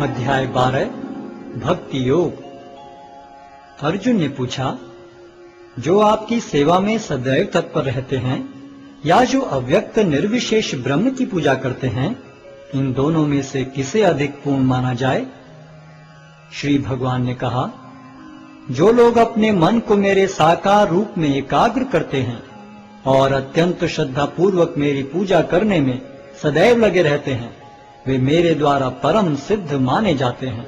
अध्याय 12 भक्ति योग। अर्जुन ने पूछा, जो आपकी सेवा में सदैव तत्पर रहते हैं या जो अव्यक्त निर्विशेष ब्रह्म की पूजा करते हैं, इन दोनों में से किसे अधिक पूर्ण माना जाए? श्री भगवान ने कहा, जो लोग अपने मन को मेरे साकार रूप में एकाग्र करते हैं और अत्यंत श्रद्धा पूर्वक मेरी पूजा करने में सदैव लगे रहते हैं, वे मेरे द्वारा परम सिद्ध माने जाते हैं।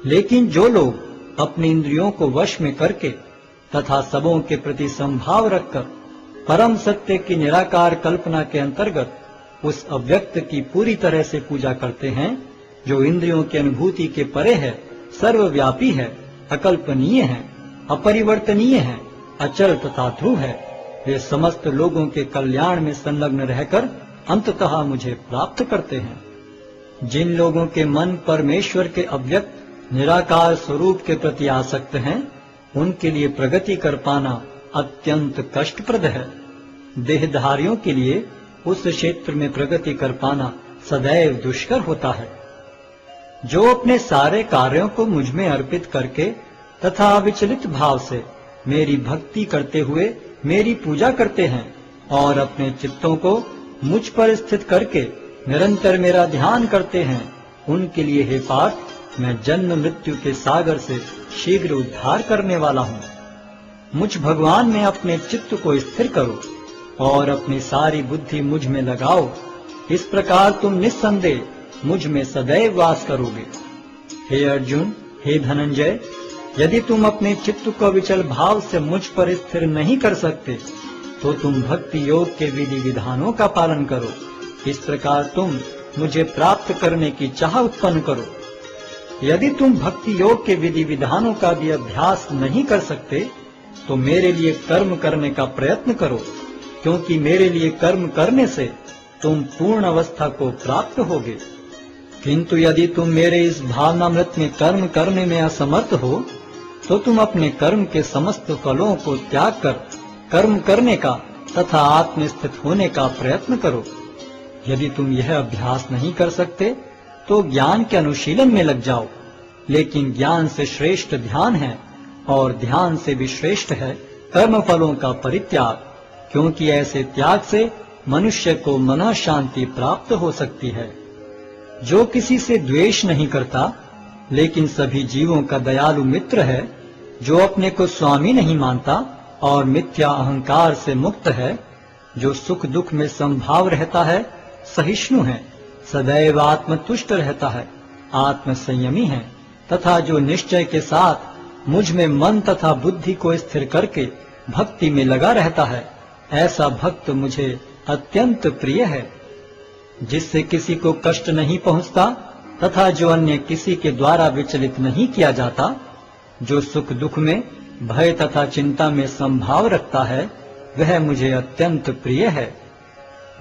लेकिन जो लोग अपनी इंद्रियों को वश में करके तथा सबों के प्रति संभाव रखकर परम सत्य की निराकार कल्पना के अंतर्गत उस अव्यक्त की पूरी तरह से पूजा करते हैं, जो इंद्रियों की अनुभूति के परे है, सर्वव्यापी है, अकल्पनीय है, अपरिवर्तनीय है, अचल तथा ध्रुव है, वे समस्त लोगों के कल्याण में संलग्न रहकर अंततः मुझे प्राप्त करते हैं। जिन लोगों के मन परमेश्वर के अव्यक्त निराकार स्वरूप के प्रति आसक्त हैं, उनके लिए प्रगति कर पाना अत्यंत कष्टप्रद है। देहधारियों के लिए उस क्षेत्र में प्रगति कर पाना सदैव दुष्कर होता है। जो अपने सारे कार्यों को मुझ में अर्पित करके तथा अविचलित भाव से मेरी भक्ति करते हुए मेरी पूजा करते हैं और अपने चित्तों को मुझ पर स्थित करके निरंतर मेरा ध्यान करते हैं, उनके लिए हे पार्थ, मैं जन्म मृत्यु के सागर से शीघ्र उद्धार करने वाला हूँ। मुझ भगवान में अपने चित्त को स्थिर करो और अपनी सारी बुद्धि मुझ में लगाओ। इस प्रकार तुम निस्संदेह मुझ में सदैव वास करोगे। हे अर्जुन, हे धनंजय, यदि तुम अपने चित्त को विचल भाव से मुझ पर स्थिर नहीं कर सकते, तो तुम भक्ति योग के विधि विधानों का पालन करो। इस प्रकार तुम मुझे प्राप्त करने की चाह उत्पन्न करो। यदि तुम भक्ति योग के विधि विधानों का भी अभ्यास नहीं कर सकते, तो मेरे लिए कर्म करने का प्रयत्न करो, क्योंकि मेरे लिए कर्म करने से तुम पूर्ण अवस्था को प्राप्त होगे। किंतु यदि तुम मेरे इस भावनामृत में कर्म करने में असमर्थ हो, तो तुम अपने कर्म के समस्त फलों को त्याग कर कर्म करने का तथा आत्मस्थित होने का प्रयत्न करो। यदि तुम यह अभ्यास नहीं कर सकते, तो ज्ञान के अनुशीलन में लग जाओ। लेकिन ज्ञान से श्रेष्ठ ध्यान है और ध्यान से भी श्रेष्ठ है कर्म फलों का परित्याग, क्योंकि ऐसे त्याग से मनुष्य को मन शांति प्राप्त हो सकती है। जो किसी से द्वेष नहीं करता, लेकिन सभी जीवों का दयालु मित्र है, जो अपने को स्वामी नहीं मानता और मिथ्या अहंकार से मुक्त है, जो सुख दुख में संभाव रहता है, सहिष्णु है, सदैव आत्मतुष्ट रहता है, आत्म संयमी है, तथा जो निश्चय के साथ मुझ में मन तथा बुद्धि को स्थिर करके भक्ति में लगा रहता है, ऐसा भक्त मुझे अत्यंत प्रिय है। जिससे किसी को कष्ट नहीं पहुंचता तथा जो अन्य किसी के द्वारा विचलित नहीं किया जाता, जो सुख दुख में भय तथा चिंता में संभाव रखता है, वह मुझे अत्यंत प्रिय है।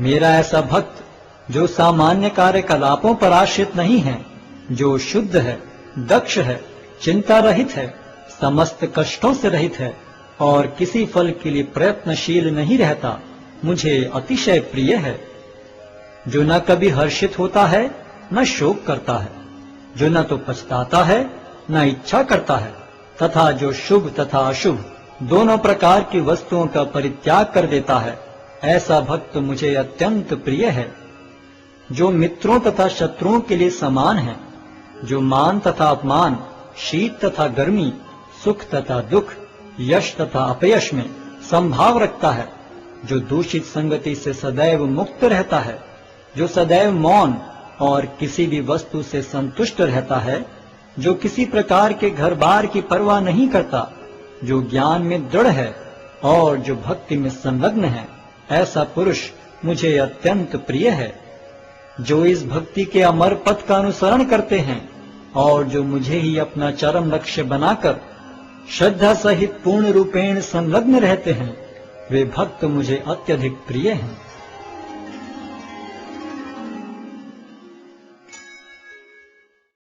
मेरा ऐसा भक्त जो सामान्य कार्यकलापों पर आश्रित नहीं है, जो शुद्ध है, दक्ष है, चिंता रहित है, समस्त कष्टों से रहित है और किसी फल के लिए प्रयत्नशील नहीं रहता, मुझे अतिशय प्रिय है। जो न कभी हर्षित होता है, न शोक करता है, जो न तो पछताता है, न इच्छा करता है, तथा जो शुभ तथा अशुभ दोनों प्रकार की वस्तुओं का परित्याग कर देता है, ऐसा भक्त मुझे अत्यंत प्रिय है। जो मित्रों तथा शत्रुओं के लिए समान है, जो मान तथा अपमान, शीत तथा गर्मी, सुख तथा दुख, यश तथा अपयश में संभाव रखता है, जो दूषित संगति से सदैव मुक्त रहता है, जो सदैव मौन और किसी भी वस्तु से संतुष्ट रहता है, जो किसी प्रकार के घर बार की परवाह नहीं करता, जो ज्ञान में दृढ़ है और जो भक्ति में संलग्न है, ऐसा पुरुष मुझे अत्यंत प्रिय है। जो इस भक्ति के अमर पथ का अनुसरण करते हैं और जो मुझे ही अपना चरम लक्ष्य बनाकर श्रद्धा सहित पूर्ण रूपेण संलग्न रहते हैं, वे भक्त मुझे अत्यधिक प्रिय हैं।